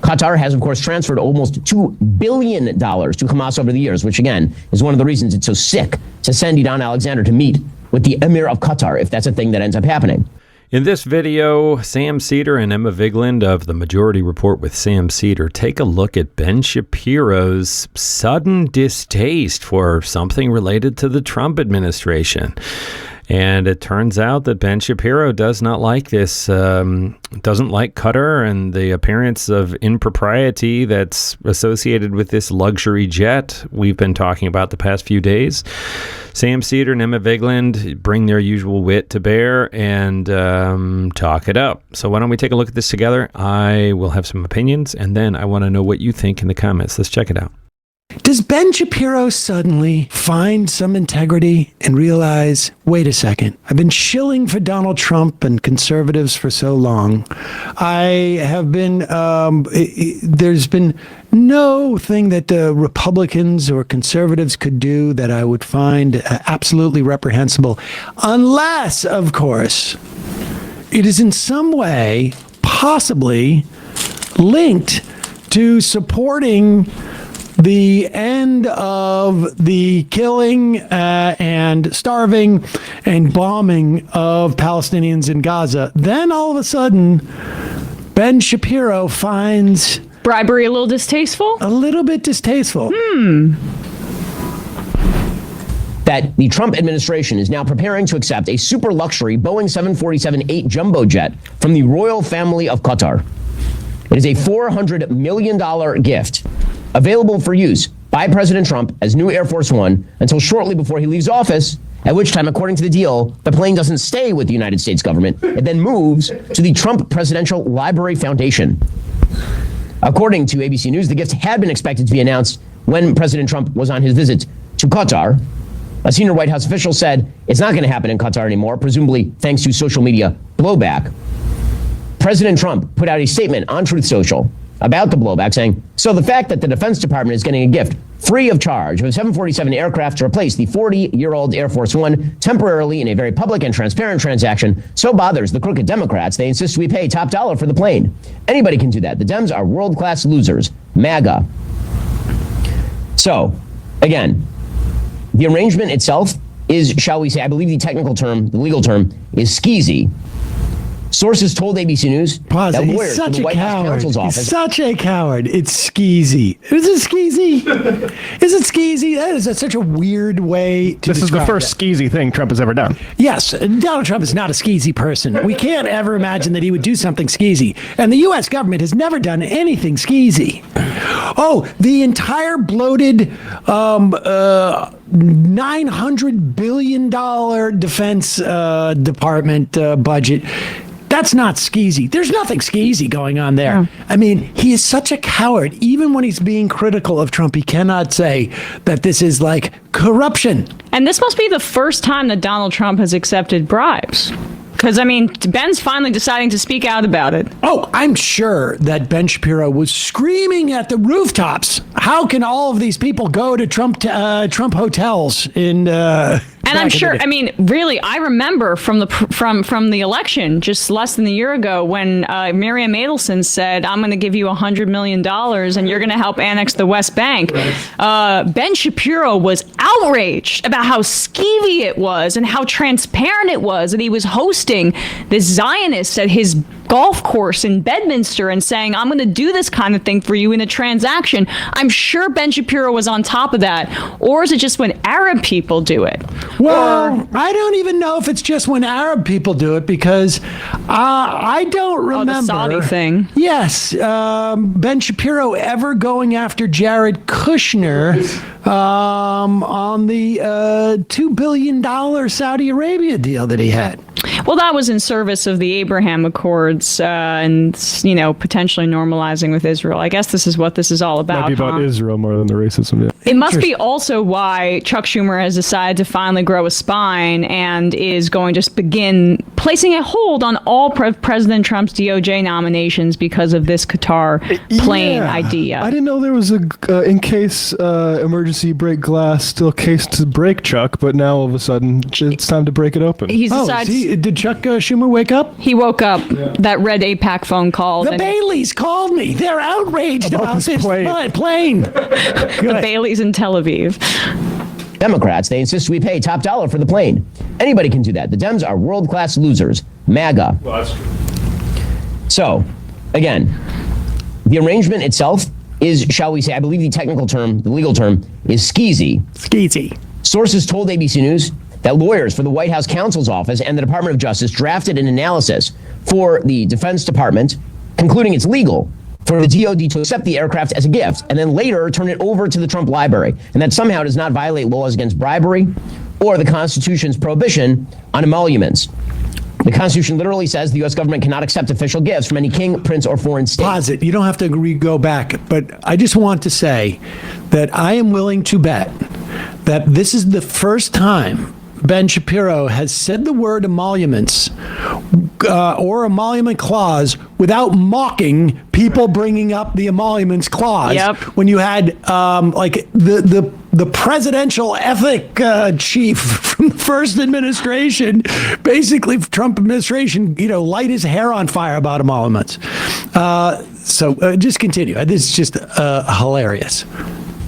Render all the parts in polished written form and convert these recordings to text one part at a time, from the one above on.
Qatar has, of course, transferred almost $2 billion to Hamas over the years, which, again, is one of the reasons it's so sick to send Idan Alexander to meet with the Emir of Qatar, if that's a thing that ends up happening. In this video, Sam Seder and Emma Vigeland of The Majority Report with Sam Seder take a look at Ben Shapiro's sudden distaste for something related to the Trump administration. And it turns out that Ben Shapiro does not like this, doesn't like Qatar and the appearance of impropriety that's associated with this luxury jet we've been talking about the past few days. Sam Seder and Emma Vigeland bring their usual wit to bear and talk it up. So why don't we take a look at this together? I will have some opinions, and then I want to know what you think in the comments. Let's check it out. Does Ben Shapiro suddenly find some integrity and realize, wait a second, I've been shilling for Donald Trump and conservatives for so long. I have been, there's been no thing that the Republicans or conservatives could do that I would find absolutely reprehensible, unless, of course, it is in some way possibly linked to supporting the end of the killing and starving and bombing of Palestinians in Gaza. Then all of a sudden, Ben Shapiro finds bribery a little distasteful? A little bit distasteful. That the Trump administration is now preparing to accept a super luxury Boeing 747-8 jumbo jet from the royal family of Qatar. It is a $400 million gift available for use by President Trump as new Air Force One until shortly before he leaves office, at which time, according to the deal, the plane doesn't stay with the United States government. It then moves to the Trump Presidential Library Foundation. According to ABC News, the gift had been expected to be announced when President Trump was on his visit to Qatar. A senior White House official said it's not going to happen in Qatar anymore, presumably thanks to social media blowback. President Trump put out a statement on Truth Social about the blowback, saying, so the fact that the Defense Department is getting a gift free of charge of a 747 aircraft to replace the 40-year-old Air Force One temporarily in a very public and transparent transaction so bothers the crooked Democrats, they insist we pay top dollar for the plane. Anybody can do that. The Dems are world-class losers. MAGA. So, again, the arrangement itself is, shall we say, I believe the technical term, the legal term, is skeezy. Sources told ABC News that lawyers from the White House counsel's office... He's such a coward. It's skeezy. Is it skeezy? Is it skeezy? That is such a weird way to This is the first skeezy thing Trump has ever done. Yes, Donald Trump is not a skeezy person. We can't ever imagine that he would do something skeezy. And the U.S. government has never done anything skeezy. Oh, the entire bloated $900 billion defense department budget... That's not skeezy. There's nothing skeezy going on there. No. I mean, he is such a coward. Even when he's being critical of Trump, he cannot say that this is like corruption. And this must be the first time that Donald Trump has accepted bribes. Because, I mean, Ben's finally deciding to speak out about it. Oh, I'm sure that Ben Shapiro was screaming at the rooftops. How can all of these people go to Trump hotels in... And I'm sure, I mean, really, I remember from the election just less than a year ago when Miriam Adelson said, I'm going to give you $100 million and you're going to help annex the West Bank. Right. Ben Shapiro was outraged about how skeevy it was and how transparent it was that he was hosting the Zionists at his golf course in Bedminster and saying, I'm going to do this kind of thing for you in a transaction. I'm sure Ben Shapiro was on top of that. Or is it just when Arab people do it? Well, I don't even know if it's just when Arab people do it, because I don't remember. Oh, the Saudi thing. Yes. Ben Shapiro ever going after Jared Kushner on the $2 billion Saudi Arabia deal that he had. Well, that was in service of the Abraham Accords and, you know, potentially normalizing with Israel. I guess this is what this is all about. Might be about Israel more than the racism. Yeah. It must be also why Chuck Schumer has decided to finally grow a spine and is going to begin placing a hold on all President Trump's DOJ nominations because of this Qatar plane idea. I didn't know there was a in case emergency break glass still case to break, Chuck, but now all of a sudden it's time to break it open. He's decided. Did Chuck Schumer wake up? He woke up. Yeah. That red APAC phone call. The Baileys called me. They're outraged about this plane. The Baileys in Tel Aviv. Democrats, they insist we pay top dollar for the plane. Anybody can do that. The Dems are world-class losers. MAGA. Well, that's true. So, again, the arrangement itself is, shall we say, I believe the technical term, the legal term, is skeezy. Skeezy. Sources told ABC News that lawyers for the White House counsel's office and the Department of Justice drafted an analysis for the Defense Department, concluding it's legal for the DOD to accept the aircraft as a gift and then later turn it over to the Trump library, and that somehow does not violate laws against bribery or the Constitution's prohibition on emoluments. The Constitution literally says the U.S. government cannot accept official gifts from any king, prince, or foreign state. Pause it. You don't have to go back, but I just want to say that I am willing to bet that this is the first time Ben Shapiro has said the word emoluments or emolument clause without mocking people bringing up the emoluments clause. Yep. When you had like the presidential ethic chief from the first administration, basically Trump administration, light his hair on fire about emoluments. So just continue. This is just hilarious.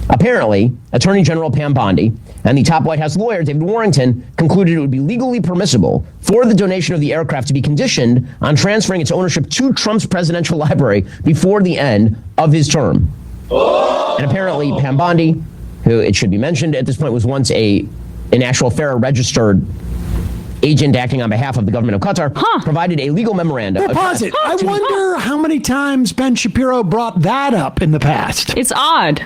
Apparently, Attorney General Pam Bondi and the top White House lawyer, David Warrington, concluded it would be legally permissible for the donation of the aircraft to be conditioned on transferring its ownership to Trump's presidential library before the end of his term. And apparently, Pam Bondi, who, it should be mentioned, at this point was once an actual FARA registered agent acting on behalf of the government of Qatar, provided a legal memorandum. Pause it. I wonder how many times Ben Shapiro brought that up in the past. It's odd.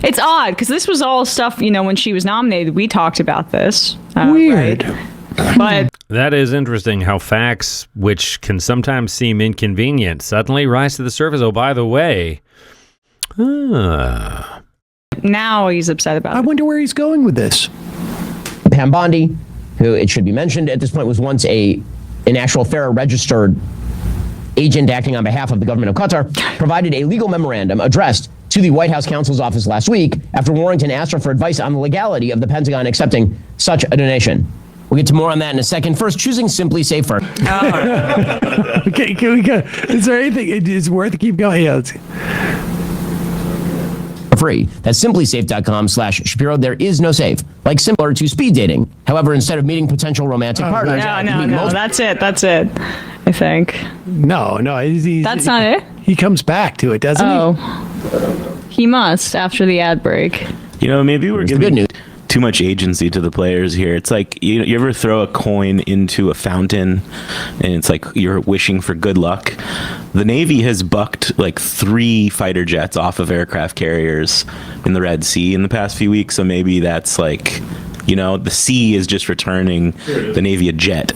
It's odd because this was all stuff, when she was nominated, we talked about this. Weird. Right? But that is interesting how facts, which can sometimes seem inconvenient, suddenly rise to the surface. Oh, by the way. Now he's upset about it. I wonder where he's going with this. Pam Bondi, who, it should be mentioned, at this point was once an actual FARA registered agent acting on behalf of the government of Qatar, provided a legal memorandum addressed to the White House counsel's office last week after Warrington asked her for advice on the legality of the Pentagon accepting such a donation. We'll get to more on that in a second. First, choosing Simply Safer. Okay, can we go? Is there anything? It's worth to keep going. Yeah, let's see. Free. That's simplysafe.com/Shapiro. There is no safe. Like similar to speed dating. However, instead of meeting potential romantic partners, no. That's it. I think. No. That's not it. He comes back to it, doesn't he? He must after the ad break. Maybe we're the good news. giving too much agency to the players here. It's like you ever throw a coin into a fountain and it's like you're wishing for good luck. The Navy has bucked like 3 fighter jets off of aircraft carriers in the Red Sea in the past few weeks. So maybe that's like, the sea is just returning the Navy a jet.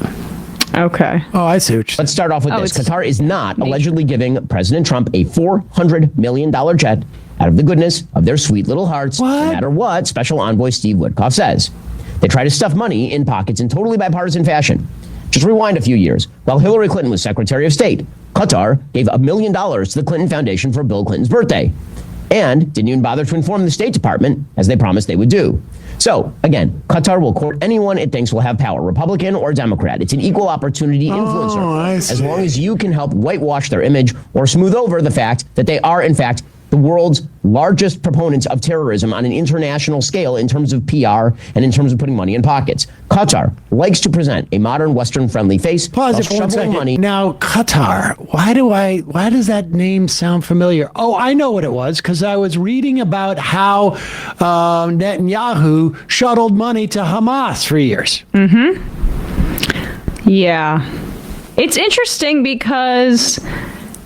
Okay. Oh, I see. Let's start off with this. Qatar is not allegedly giving President Trump a $400 million jet out of the goodness of their sweet little hearts, no matter what Special Envoy Steve Witkoff says. They try to stuff money in pockets in totally bipartisan fashion. Just rewind a few years. While Hillary Clinton was Secretary of State, Qatar gave $1 million to the Clinton Foundation for Bill Clinton's birthday, and didn't even bother to inform the State Department, as they promised they would do. So, again, Qatar will court anyone it thinks will have power, Republican or Democrat. It's an equal opportunity influencer, as long as you can help whitewash their image or smooth over the fact that they are, in fact, the world's largest proponents of terrorism on an international scale in terms of PR and in terms of putting money in pockets. Qatar likes to present a modern Western-friendly face. Pause it for 1 second. Money. Now, Qatar, why does that name sound familiar? Oh, I know what it was, because I was reading about how Netanyahu shuttled money to Hamas for years. Yeah. It's interesting because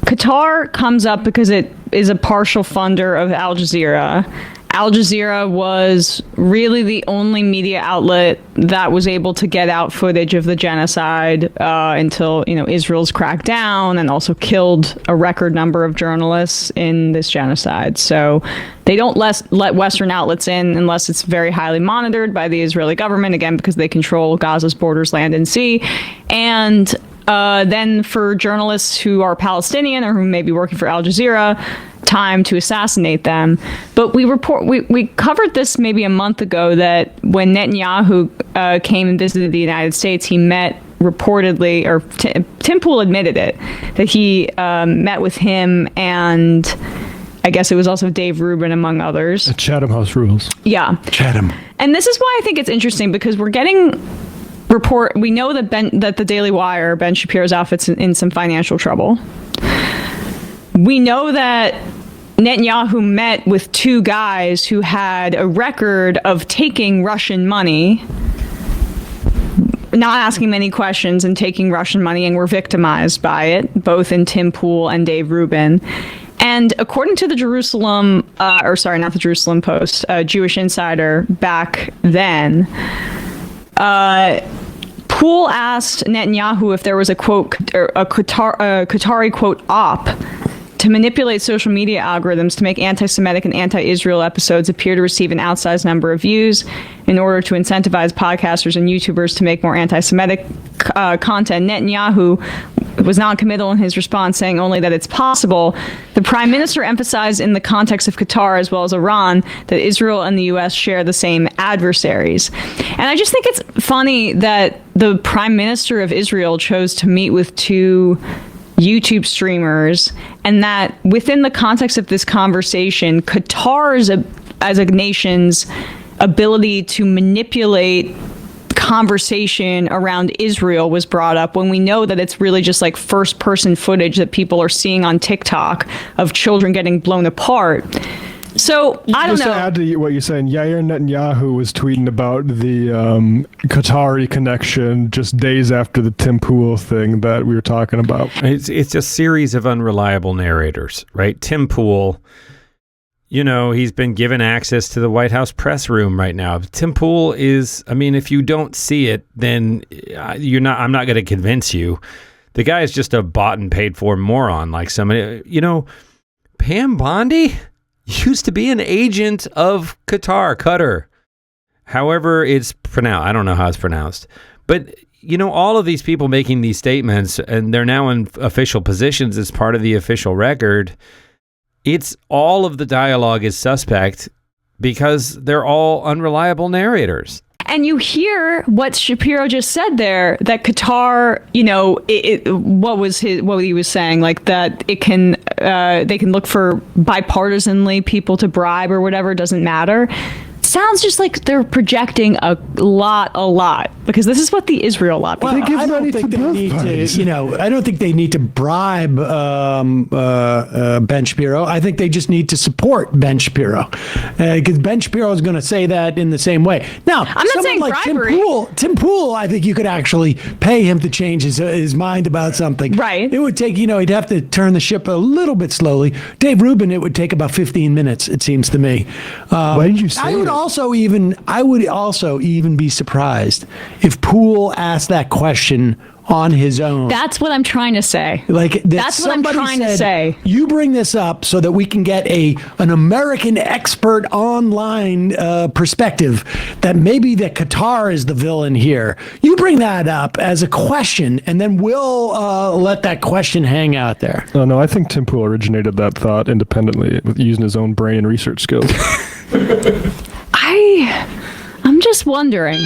Qatar comes up because it is a partial funder of Al Jazeera. Al Jazeera was really the only media outlet that was able to get out footage of the genocide until, Israel's cracked down and also killed a record number of journalists in this genocide. So they don't let Western outlets in unless it's very highly monitored by the Israeli government, again, because they control Gaza's borders, land and sea. And then for journalists who are Palestinian or who may be working for Al Jazeera, time to assassinate them. But we covered this maybe a month ago, that when Netanyahu came and visited the United States, he met reportedly, or Tim Pool admitted it, that he met with him and I guess it was also Dave Rubin, among others. At Chatham House Rules. Yeah. Chatham. And this is why I think it's interesting, because we're getting we know that the Daily Wire, Ben Shapiro's outfit's in some financial trouble. We know that Netanyahu met with two guys who had a record of taking Russian money, not asking many questions, and taking Russian money, and were victimized by it, both in Tim Pool and Dave Rubin. And according to the Jerusalem, not the Jerusalem Post, Jewish Insider back then, Pool asked Netanyahu if there was a quote, a Qatari quote op to manipulate social media algorithms to make anti-Semitic and anti-Israel episodes appear to receive an outsized number of views in order to incentivize podcasters and YouTubers to make more anti-Semitic content. Netanyahu was non-committal in his response, saying only that it's possible. The prime minister emphasized in the context of Qatar as well as Iran that Israel and the U.S. share the same adversaries. And I just think it's funny that the prime minister of Israel chose to meet with two YouTube streamers, and that within the context of this conversation, Qatar's as a nation's ability to manipulate conversation around Israel was brought up, when we know that it's really just like first person footage that people are seeing on TikTok of children getting blown apart. So I don't know. Just to add to what you're saying, Yair Netanyahu was tweeting about the Qatari connection just days after the Tim Pool thing that we were talking about. It's a series of unreliable narrators, right? Tim Pool, he's been given access to the White House press room right now. Tim Pool is, if you don't see it, then I'm not going to convince you. The guy is just a bought and paid for moron, like somebody, Pam Bondi used to be an agent of Qatar, however it's pronounced. I don't know how it's pronounced. But, all of these people making these statements, and they're now in official positions as part of the official record, it's all of the dialogue is suspect because they're all unreliable narrators. And you hear what Shapiro just said there, that Qatar, what he was saying, like that they can look for bipartisanly people to bribe or whatever, doesn't matter. Sounds just like they're projecting a lot, because this is what the Israel lobby. Well, I don't think they need to, I don't think they need to bribe Ben Shapiro. I think they just need to support Ben Shapiro, because Ben Shapiro is going to say that in the same way. Now, I'm not saying like bribery. Tim Pool, I think you could actually pay him to change his mind about something. Right. It would take, he'd have to turn the ship a little bit slowly. Dave Rubin, it would take about 15 minutes, it seems to me. Why did you say I would also even be surprised if Poole asked that question on his own. That's what I'm trying to say. That's what I'm trying to say. You bring this up so that we can get an American expert online perspective that maybe that Qatar is the villain here. You bring that up as a question, and then we'll let that question hang out there. Oh, no, I think Tim Pool originated that thought independently with using his own brain and research skills. I'm just wondering.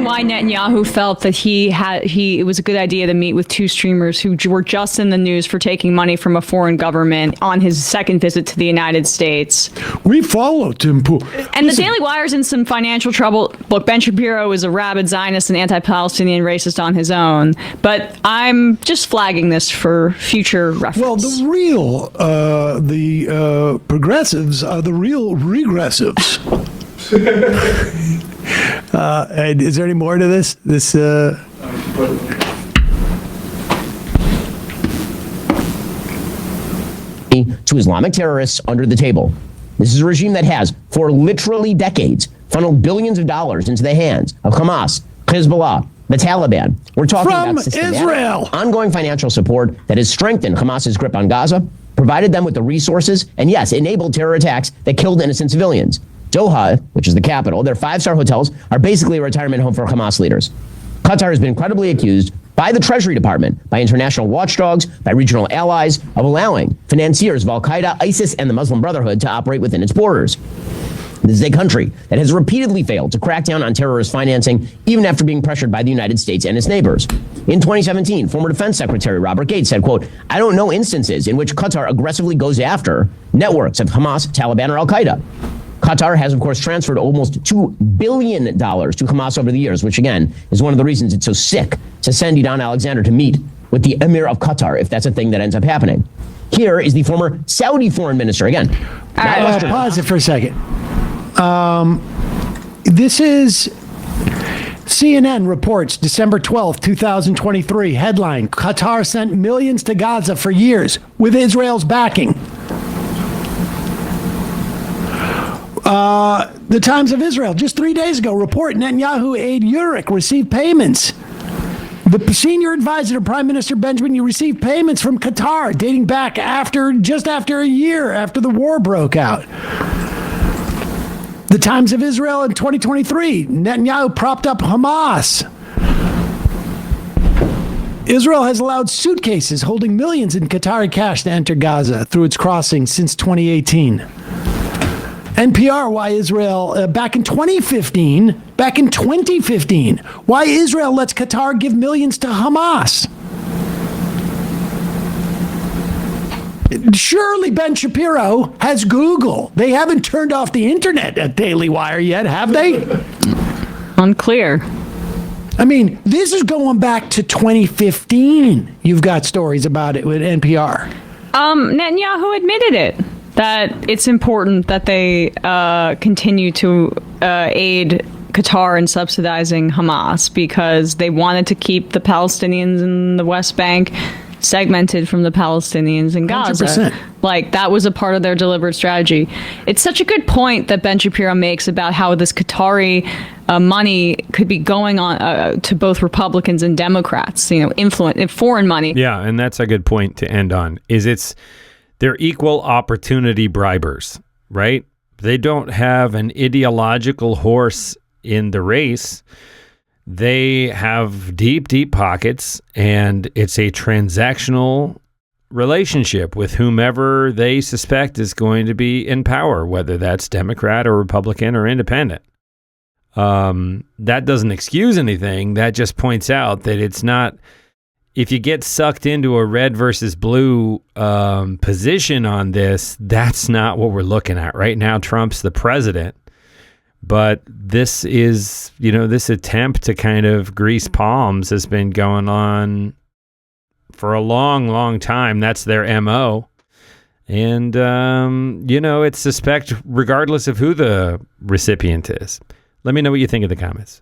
Why Netanyahu felt that it was a good idea to meet with two streamers who were just in the news for taking money from a foreign government on his second visit to the United States. We follow Tim Pool. And the Daily Wire's in some financial trouble. Look, Ben Shapiro is a rabid Zionist and anti-Palestinian racist on his own, but I'm just flagging this for future reference. Well, the progressives are the real regressives. Is there any more to this? to Islamic terrorists under the table. This is a regime that has, for literally decades, funneled billions of dollars into the hands of Hamas, Hezbollah, the Taliban. We're talking From about systematic, Israel. ongoing financial support that has strengthened Hamas's grip on Gaza, provided them with the resources, and yes, enabled terror attacks that killed innocent civilians. Doha, which is the capital, their 5-star hotels are basically a retirement home for Hamas leaders. Qatar has been credibly accused by the Treasury Department, by international watchdogs, by regional allies, of allowing financiers of al-Qaeda, ISIS, and the Muslim Brotherhood to operate within its borders. This is a country that has repeatedly failed to crack down on terrorist financing, even after being pressured by the United States and its neighbors. In 2017, former Defense Secretary Robert Gates said, quote, "I don't know instances in which Qatar aggressively goes after networks of Hamas, Taliban, or al-Qaeda." Qatar has, of course, transferred almost $2 billion to Hamas over the years, which, again, is one of the reasons it's so sick to send Idan Alexander to meet with the Emir of Qatar, if that's a thing that ends up happening. Here is the former Saudi foreign minister. Again, Pause it for a second. This is CNN reports December 12th, 2023. Headline: Qatar sent millions to Gaza for years with Israel's backing. The Times of Israel, just 3 days ago, report Netanyahu aide Yurik received payments. The senior advisor to Prime Minister Benjamin, you received payments from Qatar dating back just after a year after the war broke out. The Times of Israel in 2023, Netanyahu propped up Hamas. Israel has allowed suitcases holding millions in Qatari cash to enter Gaza through its crossings since 2018. NPR, why Israel, back in 2015, why Israel lets Qatar give millions to Hamas. Surely Ben Shapiro has Google. They haven't turned off the internet at Daily Wire yet, have they? Unclear. I mean, this is going back to 2015. You've got stories about it with NPR. Netanyahu admitted it, that it's important that they continue to aid Qatar in subsidizing Hamas because they wanted to keep the Palestinians in the West Bank segmented from the Palestinians in Gaza. 100%. Like, that was a part of their deliberate strategy. It's such a good point that Ben Shapiro makes about how this Qatari money could be going on to both Republicans and Democrats, influence foreign money. Yeah, and that's a good point to end on. They're equal opportunity bribers, right? They don't have an ideological horse in the race. They have deep, deep pockets, and it's a transactional relationship with whomever they suspect is going to be in power, whether that's Democrat or Republican or independent. That doesn't excuse anything. That just points out that it's not, if you get sucked into a red versus blue position on this, that's not what we're looking at. Right now, Trump's the president. But this is, this attempt to kind of grease palms has been going on for a long, long time. That's their MO. And, it's suspect regardless of who the recipient is. Let me know what you think in the comments.